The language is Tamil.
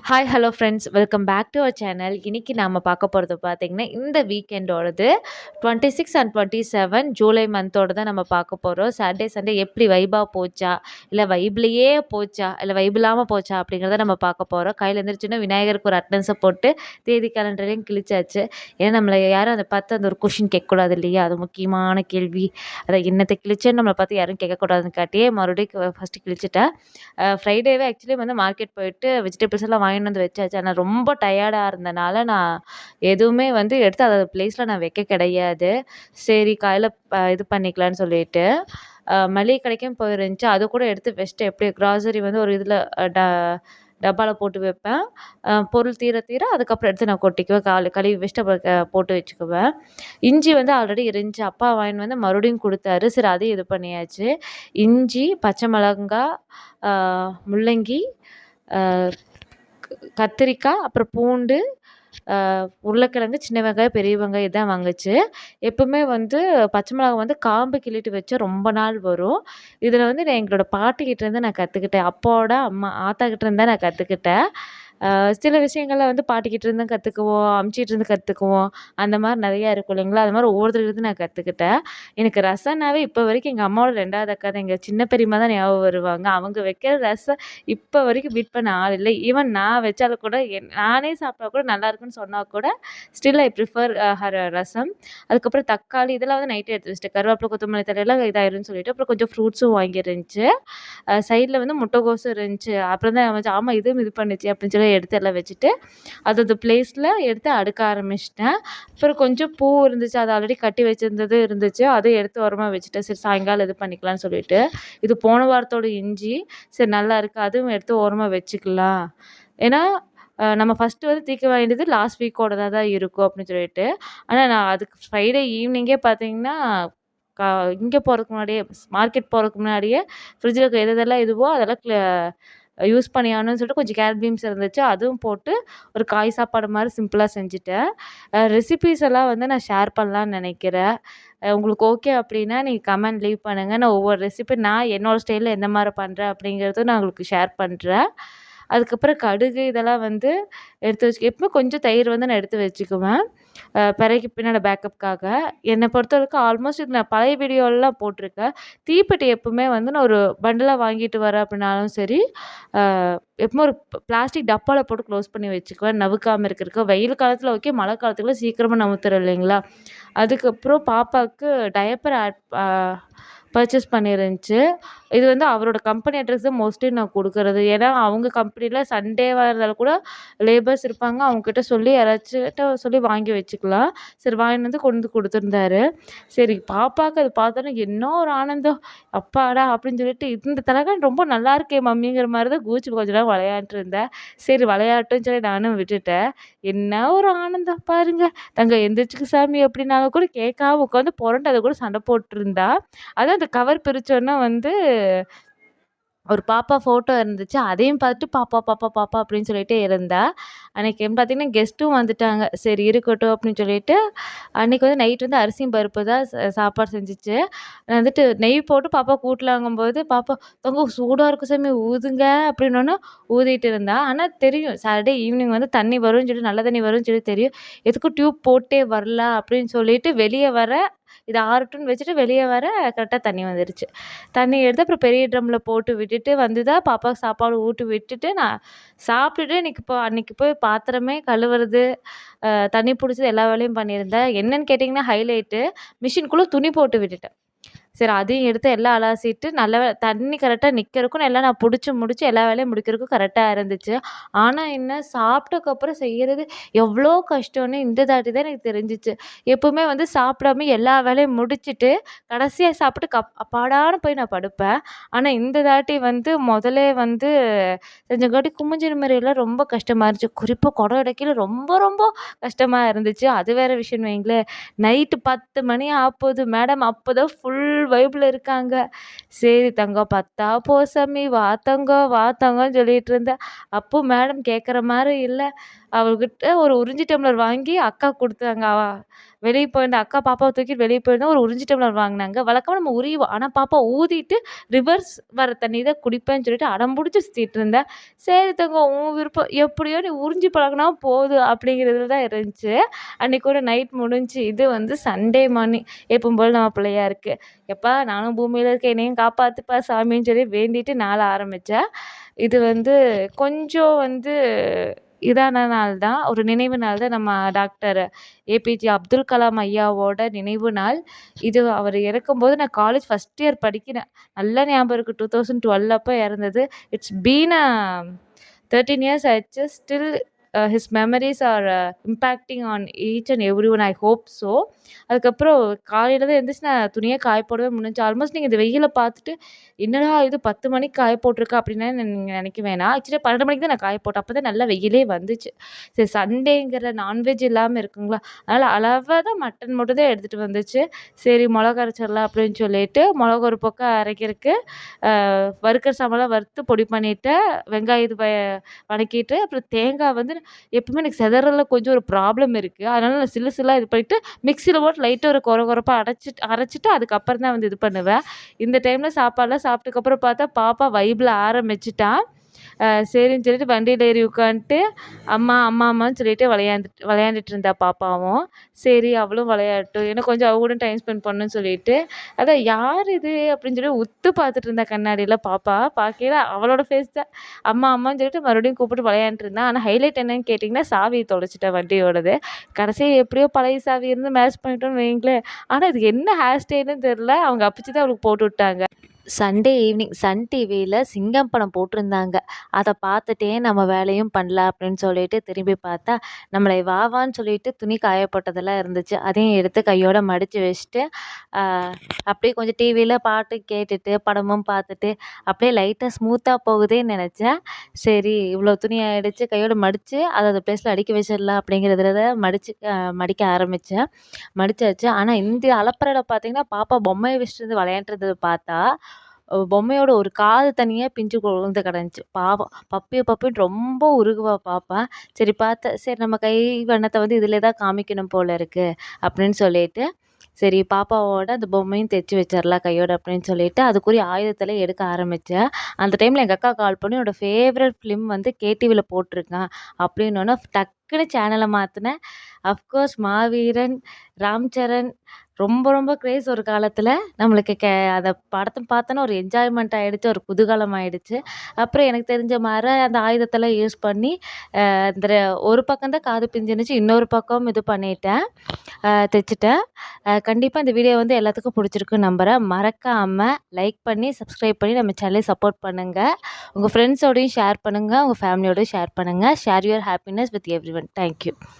Hi hello friends, welcome back to our channel. இன்னைக்கு நாம பார்க்க போகிறது பார்த்தீங்கன்னா, இந்த வீக்கெண்டோடது 26 அண்ட் 27 ஜூலை மந்தோட தான் நம்ம பார்க்க போகிறோம். சாட்டர்டே சண்டே எப்படி வைபாக போச்சா, இல்லை வைப்லேயே போச்சா, இல்லை வைப் இல்லாமல் போச்சா அப்படிங்கிறத நம்ம பார்க்க போகிறோம். கையில் எழுந்திரிச்சுன்னா விநாயகருக்கு ஒரு அட்டன்ஸை போட்டு தேதி கேலண்டரையும் கிழிச்சாச்சு. ஏன்னா நம்மளை யாரும் அதை பார்த்து அந்த ஒரு கொஷின் கேட்கக்கூடாது இல்லையா? அது முக்கியமான கேள்வி. அதை என்னத்தை கிழிச்சேன்னு நம்மளை பார்த்து யாரும் கேட்கக்கூடாதுன்னு காட்டியே மறுபடியும் ஃபஸ்ட்டு கிழிச்சிட்டேன். ஃப்ரைடேவே ஆக்சுவலி வந்து மார்க்கெட் போயிட்டு வெஜிடபிள்ஸ் எல்லாம் வாங்கிட்டு வந்து வச்சாச்சு. ஆனால் ரொம்ப டயர்டாக இருந்தனால நான் எதுவுமே வந்து எடுத்து அதை ப்ளேஸில் நான் வைக்க கிடையாது. சரி காலையில் இது பண்ணிக்கலான்னு சொல்லிட்டு மளிகை கடைக்கும் போயிருந்துச்சு. அது கூட எடுத்து வச்சுட்டு எப்படி க்ராசரி வந்து ஒரு இதில் டப்பாவில் போட்டு வைப்பேன். பொருள் தீர தீர அதுக்கப்புறம் எடுத்து நான் கொட்டிக்குவேன். கழுவி வச்சுட்டு அப்புறம் போட்டு வச்சுக்குவேன். இஞ்சி வந்து ஆல்ரெடி இருந்துச்சு. அப்பா வாங்கின்னு வந்து மறுபடியும் கொடுத்தாரு. சரி அதையும் இது பண்ணியாச்சு. இஞ்சி, பச்சை மிளகாய், முள்ளங்கி, கத்திரிக்காய், அப்புறம் பூண்டு, உருளைக்கிழங்கு, சின்ன வெங்காயம், பெரிய வெங்காயம் இதான் வாங்குச்சு. எப்பவுமே வந்து பச்சை மிளகாய் வந்து காம்பு கிள்ளிட்டு வச்சா ரொம்ப நாள் வரும். இதில் வந்து நான் எங்களோட பாட்டிக்கிட்டேருந்து நான் கற்றுக்கிட்டேன். அப்பாவோட அம்மா ஆத்தாக்கிட்டேருந்து தான் நான் கற்றுக்கிட்டேன். சில விஷயங்கள்ல வந்து பாட்டிக்கிட்ட இருந்து கற்றுக்குவோம், அம்ச்சிட்டு இருந்து கற்றுக்குவோம். அந்த மாதிரி நிறையா இருக்கும் இல்லைங்களா? அது மாதிரி ஒவ்வொருத்தர்கிட்டருந்து நான் கற்றுக்கிட்டேன். எனக்கு ரசம்னாவே இப்போ வரைக்கும் எங்கள் அம்மாவோட 2வது அக்கா தான், எங்கள் சின்ன பெரியம்மா தான் ஞாபகம் வருவாங்க. அவங்க வைக்கிற ரசம் இப்போ வரைக்கும் பீட் பண்ண ஆள் இல்லை. ஈவன் நான் வச்சாலும் கூட நானே சாப்பிட்டா கூட நல்லாயிருக்குன்னு சொன்னால் கூட ஸ்டில் ஐ ப்ரிஃபர் ஹர் ரசம். அதுக்கப்புறம் தக்காளி இதெல்லாம் வந்து நைட்டே எடுத்து வச்சுட்டேன். கருவேப்பிலை, கொத்தமல்லி தழையெல்லாம் இதாயிரும்னு சொல்லிட்டு அப்புறம் கொஞ்சம் ஃப்ரூட்ஸும் வாங்கியிருந்துச்சு. சைடில் வந்து முட்டைகோஸும் இருந்துச்சு. அப்புறம் தான் வச்சு ஆமாம் இதுவும் இது பண்ணுச்சு அப்படின்னு சொல்லி எடுத்து எல்லாம் வச்சுட்டு அது பிளேஸில் எடுத்து அடுக்க ஆரம்பிச்சிட்டேன். அப்புறம் கொஞ்சம் பூ இருந்துச்சு, அது ஆல்ரெடி கட்டி வச்சுருந்தது இருந்துச்சு, அதையும் எடுத்து ஓரமாக வச்சுட்டேன். சரி சாயங்காலம் இது பண்ணிக்கலாம்னு சொல்லிட்டு. இது போன வாரத்தோட இஞ்சி சரி நல்லா இருக்குது, அதுவும் எடுத்து ஓரமாக வச்சுக்கலாம். ஏன்னா நம்ம ஃபஸ்ட்டு வந்து தீர்க்க வேண்டியது லாஸ்ட் வீக்கோடதாக தான் இருக்கும் அப்படின்னு சொல்லிட்டு. ஆனால் நான் அதுக்கு ஃப்ரைடே ஈவினிங்கே பார்த்தீங்கன்னா கா இங்கே போகிறதுக்கு முன்னாடியே மார்க்கெட் போகிறதுக்கு முன்னாடியே ஃப்ரிட்ஜில் எதெல்லாம் இதுவோ அதெல்லாம் யூஸ் பண்ணியாகணும்னு சொல்லிட்டு கொஞ்சம் கேரட் பீன்ஸ் இருந்துச்சு, அதுவும் போட்டு ஒரு காய் சாப்பாடு மாதிரி சிம்பிளாக செஞ்சுட்டேன். ரெசிபீஸ் எல்லாம் வந்து நான் ஷேர் பண்ணலான்னு நினைக்கிறேன். உங்களுக்கு ஓகே அப்படின்னா நீங்கள் கமெண்ட் லீவ் பண்ணுங்கள். நான் ஒவ்வொரு ரெசிபி நான் என்னோடய ஸ்டைலில் எந்த மாதிரி பண்ணுறேன் அப்படிங்கிறதும் நான் உங்களுக்கு ஷேர் பண்ணுறேன். அதுக்கப்புறம் கடுகு இதெல்லாம் வந்து எடுத்து எப்பவுமே கொஞ்சம் தயிர் வந்து நான் எடுத்து வச்சுக்குவேன். பிறகு பின்னாடி பேக்கப்புக்காக. என்னை பொறுத்தவரைக்கும் ஆல்மோஸ்ட் இது நான் பழைய வீடியோலலாம் போட்டிருக்கேன். தீப்பெட்டி எப்பவுமே வந்து நான் ஒரு பண்டலாக வாங்கிட்டு வரேன் அப்படின்னாலும் சரி, எப்பவுமே ஒரு பிளாஸ்டிக் டப்பாவில் போட்டு க்ளோஸ் பண்ணி வச்சுக்குவேன், நவுக்காமல் இருக்கிறதுக்கு. வெயில் காலத்தில் ஓகே, மழை காலத்துக்குலாம் சீக்கிரமாக நவுத்துறோம் இல்லைங்களா? அதுக்கப்புறம் பாப்பாவுக்கு டயப்பர் பர்ச்சேஸ் பண்ணியிருந்துச்சு. இது வந்து அவரோட கம்பெனி அட்ரஸ் தான் மோஸ்ட்லி நான் கொடுக்குறது. ஏன்னா அவங்க கம்பெனியில் சண்டேவாக இருந்தாலும் கூட லேபர்ஸ் இருப்பாங்க. அவங்கக்கிட்ட சொல்லி யாராச்சும்கிட்ட சொல்லி வாங்கி வச்சுக்கலாம். சரி வாங்கிட்டு வந்து கொண்டு வந்து கொடுத்துருந்தாரு. சரி பாப்பாவுக்கு அது பார்த்தோன்னே என்ன ஒரு ஆனந்தம், அப்பாடா அப்படின்னு சொல்லிட்டு இந்த தலகாணி ரொம்ப நல்லா இருக்கே மம்மிங்கிற மாதிரி தான் கூச்சி கொஞ்ச நேரம் விளையாண்டுருந்தேன். சரி விளையாட்டுன்னு சொல்லி நானும் விட்டுட்டேன். என்ன ஒரு ஆனந்தம் பாருங்க. தங்க எந்திரிச்சுக்கு சாமி அப்படின்னாலும் கூட கேட்காம உட்காந்து புரண்டு அதை கூட சண்டை போட்டுருந்தா. அதான் அந்த கவர் பிரிச்சோன்னா வந்து ஒரு பாப்பா ஃபோட்டோ இருந்துச்சு. அதையும் பார்த்துட்டு பாப்பா, பாப்பா, பாப்பா அப்படின்னு சொல்லிட்டே இருந்தா. அன்னைக்கு பார்த்தீங்கன்னா கெஸ்ட்டும் வந்துட்டாங்க. சரி இருக்கட்டும் அப்படின்னு சொல்லிட்டு, அன்னைக்கு வந்து நைட் வந்து அரிசியும் பருப்பு தான் சாப்பாடு செஞ்சுச்சு. நான் வந்துட்டு நெய் போட்டு பாப்பாவுக்கு ஊட்டலாங்கும்போது, பாப்பா "தங்கம் சூடாக இருக்கு சாமி ஊதுங்க" அப்படின்னோன்னே ஊதிட்டு இருந்தா. ஆனால் தெரியும் சாட்டர்டே ஈவினிங் வந்து தண்ணி வரும்னு சொல்லி நல்ல தண்ணி வரும்னு சொல்லி தெரியும். எதுக்கும் டியூப் போட்டே வரலாம் அப்படின்னு சொல்லிட்டு வெளியே வர இது ஆறட்டும்னு வச்சுட்டு வெளியே வர கரெக்டாக தண்ணி வந்துருச்சு. தண்ணி எடுத்து அப்புறம் பெரிய ட்ரம்மில் போட்டு விட்டுட்டு வந்து தான் பாப்பாவுக்கு சாப்பாடு ஊட்டி விட்டுட்டு நான் சாப்பிட்டுட்டு அன்றைக்கி போய் பாத்திரமே கழுவுறது, தண்ணி பிடிச்சது எல்லா வேலையும் பண்ணியிருந்தேன். என்னன்னு கேட்டிங்கன்னா ஹைலைட்டு, மிஷின்குள்ளே துணி போட்டு விட்டுட்டேன். சரி அதையும் எடுத்து எல்லாம் அலசிட்டு நல்ல தண்ணி கரெக்டாக நிற்கிறக்கும் எல்லாம் நான் முடிச்சு எல்லா வேலையும் முடிக்கிறதுக்கும் கரெக்டாக இருந்துச்சு. ஆனால் என்ன சாப்பிட்டதுக்கப்புறம் செய்கிறது எவ்வளோ கஷ்டம்னு இந்த தாட்டி தான் எனக்கு தெரிஞ்சிச்சு. எப்பவுமே வந்து சாப்பிடாம எல்லா வேலையும் முடிச்சுட்டு கடைசியாக சாப்பிட்டு அப்பாடான்னு போய் நான் படுப்பேன். ஆனால் இந்த தாட்டி வந்து முதலே வந்து செஞ்சங்காட்டி குமிஞ்சின மாதிரியெல்லாம் ரொம்ப கஷ்டமாக இருந்துச்சு. குறிப்பாக குடம் இடைக்கையில் ரொம்ப ரொம்ப கஷ்டமாக இருந்துச்சு. அது வேறு விஷயம் வைங்களேன். நைட்டு 10 மணி ஆகப்போகுது, மேடம் அப்போ தான் ஃபுல் வைப்பில் இருக்காங்க. சரி தங்கம் பத்தா போ சாமி, வா தங்கம் வா தங்கம்னு சொல்லிட்டு இருந்தேன். அப்போ மேடம் கேட்குற மாதிரி இல்லை. அவகிட்ட ஒரு உறிஞ்சி டம்ளர் வாங்கி அக்காக்கு குடுத்தாங்க. வெளிய போயிருந்தா அக்கா பாப்பாவ தூக்கிட்டு வெளிய போயிருந்தா ஒரு உறிஞ்சி டம்ளர் வாங்குனாங்க. வழக்கமா நம்ம உரிவோம். ஆனா பாப்பா ஊதிட்டு ரிவர்ஸ் வர தண்ணி தான் குடிப்பேன்னு சொல்லிட்டு அடம் புடிச்சு சுத்திட்டு இருந்தா. சரி தங்கம் உன் விருப்பம். எப்படியோ நீ உறிஞ்சி பழகுனா போதும் அப்படிங்கிறதுல தான் இருந்துச்சு. அன்னைக்கோட நைட் முடிஞ்சுச்சு. இது வந்து சண்டே மார்னிங். எப்பவும் போல நம்ம பிள்ளையாருக்கு. எப்பா நானும் பூமியில இருக்கேன் என்னையும் காப்பாத்துப்பா சாமின்னு சொல்லி வேண்டிட்டு நாள ஆரம்பிச்சேன். இது வந்து கொஞ்சம் வந்து இதான நாள் தான். ஒரு நினைவு நாள் தான் நம்ம டாக்டர் ஏபிஜே அப்துல் கலாம் ஐயாவோட நினைவு நாள். இது அவர் இறக்கும்போது நான் காலேஜ் ஃபர்ஸ்ட் இயர் படிக்கிறேன். நல்லா ஞாபகம் இருக்கு. 2012 அப்ப இறந்தது. இட்ஸ் பீன் 13 இயர்ஸ் ஆயிடுச்சு. Still his memories are impacting on each and every one. I hope so. அதுக்கப்புறம் காலையில தான் எந்திரிச்சு நான் துணியே காய போடவே முடிஞ்சுச்சு. ஆல்மோஸ்ட் நீங்கள் இந்த வெயில பார்த்துட்டு, என்னடா இது 10 மணிக்கு காய போட்டிருக்க அப்படின்னா நீங்க நினைக்க வேணாம். ஆக்சுவலி 12 மணிக்கு தான் நான் காய போட்டேன். அப்போ தான் நல்லா வெயிலே வந்துச்சு. சரி சண்டேங்கிற நான்வெஜ் இல்லாம இருக்குங்களா, அதனால அளவா தான் மட்டன் மட்டும் தான் எடுத்துட்டு வந்துச்சு. சரி மொளகா அரைச்சிடலாம் அப்படின்னு சொல்லிட்டு, மொளகா ஒரு பக்கம் அரைக்கிறதுக்கு வறுக்கிற சாமான்லாம் வறுத்து பொடி பண்ணிட்டேன். வெங்காயத்த வதக்கிட்டு, அப்புறம் தேங்காய் வந்து எப்பவுமே எனக்கு சிதறல்ல கொஞ்சம் ஒரு ப்ராப்ளம் இருக்கு. அதனால நான் சில்லு சில்லா இது பண்ணிட்டு, மிக்ஸியில போட்டு லைட்டா ஒரு கொர கொரப்பா அரைச்சிட்டு அதுக்கப்புறம் தான் வந்து இது பண்ணுவேன். இந்த டைம்ல சாப்பாடுலாம் சாப்பிட்டதுக்கப்புறம் பார்த்தா, பாப்பா வைப்ல ஆரம்பிச்சுட்டா. சரின்னு சொல்லிட்டு வண்டியில ஏறி உட்காந்துட்டு, அம்மா அம்மா அம்மான்னு சொல்லிட்டு விளையாண்டுட்டு இருந்தா பாப்பாவும். சரி அவளும் விளையாடட்டும். ஏன்னா கொஞ்சம் அவ கூட டைம் ஸ்பெண்ட் பண்ணணும்னு சொல்லிட்டு, அதான் யார் இது அப்படின்னு சொல்லி உத்து பார்த்துட்டு இருந்தா கண்ணாடியில பாப்பா. பார்க்கையில அவளோட ஃபேஸ் தான். அம்மா அம்மான்னு சொல்லிட்டு மறுபடியும் கூப்பிட்டு விளையாண்டுட்டு இருந்தா. ஆனா ஹைலைட் என்னன்னு கேட்டிங்கன்னா, சாவிய தொலைச்சுட்டா வண்டியோடது. கடைசியா எப்படியோ பழைய சாவி இருந்து மேட்ச் பண்ணிட்டோம்னு வைங்களேன். ஆனா இதுக்கு என்ன ஹேர் ஸ்டைல்ன்னு தெரியல. அவங்க அப்பச்சி தான் அவளுக்கு போட்டு விட்டாங்க. சண்டே ஈவினிங் சன் டிவியில் சிங்கம் படம் போட்டிருந்தாங்க. அதை பார்த்துட்டே நம்ம வேலையும் பண்ணலாம் அப்படின்னு சொல்லிட்டு திரும்பி பார்த்தா, நம்மளை வா வான்னு சொல்லிட்டு துணி காய போட்டதெல்லாம் இருந்துச்சு. அதையும் எடுத்து கையோட மடித்து வச்சுட்டு, அப்படியே கொஞ்சம் டிவியில் பாட்டு கேட்டுட்டு படமும் பார்த்துட்டு அப்படியே லைட்டாக ஸ்மூத்தாக போகுதேன்னு நினச்சேன். சரி இவ்வளோ துணி ஆயிடுச்சு, கையோட மடித்து அதை அந்த பிளேஸில் அடுக்கி வச்சிடலாம் அப்படிங்கிறதுல மடிக்க ஆரம்பித்தேன். மடிச்சாச்சு. ஆனால் இந்த அலப்பறையில பார்த்தீங்கன்னா, பாப்பா பொம்மையை வச்சுட்டு இருந்து விளையாண்டுருந்ததை பார்த்தா, பொம்மையோட ஒரு காது தனியா பிஞ்சு விழுந்து கிடந்துச்சு. பாவம் பப்பின்னு ரொம்ப உருகுவா பாப்பா. சரி பார்த்தேன், சரி நம்ம கை வண்ணத்தை வந்து இதிலே தான் காமிக்கணும் போல இருக்கு அப்படின்னு சொல்லிட்டு, சரி பாப்பாவோட அந்த பொம்மையும் தைச்சு வச்சிடலாம் கையோட அப்படின்னு சொல்லிட்டு, அதுக்குரிய ஆயுதத்தெல்லாம் எடுக்க ஆரம்பித்தேன். அந்த டைமில் எங்கள் அக்கா கால் பண்ணி, என்னோட ஃபேவரட் ஃபிலிம் வந்து கேடிவியில் போட்டிருக்கான் அப்படின்னோன்னே டக்குன்னு சேனலை மாற்றினேன். அஃப்கோர்ஸ் மாவீரன், ராம் சரண் ரொம்ப ரொம்ப கிரேஸ் ஒரு காலத்தில். நம்மளுக்கு அந்த படத்தை பார்த்தோன்னா ஒரு என்ஜாய்மெண்ட் ஆகிடுச்சு, ஒரு குதூகலம் ஆகிடுச்சு. அப்புறம் எனக்கு தெரிஞ்ச மாரி அந்த ஆயுதத்தெல்லாம் யூஸ் பண்ணி அந்த ஒரு பக்கம் தான் காது பிஞ்சிருந்துச்சு, இன்னொரு பக்கம் இது பண்ணிட்டேன், தைச்சிட்டேன். கண்டிப்பாக இந்த வீடியோ வந்து எல்லாத்துக்கும் பிடிச்சிருக்குன்னு நம்புகிறேன். மறக்காமல் லைக் பண்ணி சப்ஸ்கிரைப் பண்ணி நம்ம சேனலை சப்போர்ட் பண்ணுங்கள். உங்கள் ஃப்ரெண்ட்ஸோடையும் ஷேர் பண்ணுங்கள், உங்கள் ஃபேமிலியோடையும் ஷேர் பண்ணுங்கள். Share your happiness with every one. Thank you.